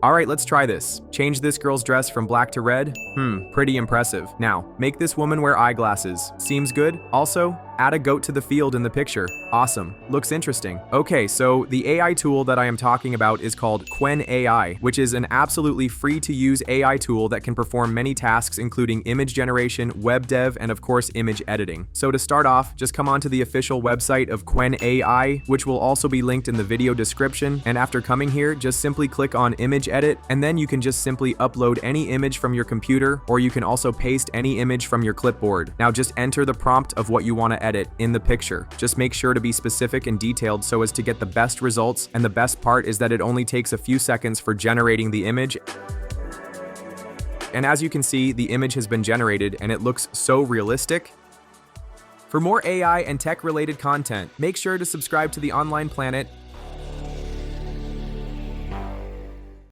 Alright, let's try this. Change this girl's dress from black to red. Pretty impressive. Now, make this woman wear eyeglasses. Seems good? Also, add a goat to the field in the picture. Awesome. Looks interesting. Okay, so the AI tool that I am talking about is called Qwen AI, which is an absolutely free-to-use AI tool that can perform many tasks including image generation, web dev, and of course image editing. So to start off, just come onto the official website of Qwen AI, which will also be linked in the video description, and after coming here, just simply click on image edit, and then you can just simply upload any image from your computer, or you can also paste any image from your clipboard. Now just enter the prompt of what you want to edit in the picture. Just make sure to be specific and detailed so as to get the best results, and the best part is that it only takes a few seconds for generating the image. And as you can see, the image has been generated and it looks so realistic. For more AI and tech-related content, make sure to subscribe to the Online Planet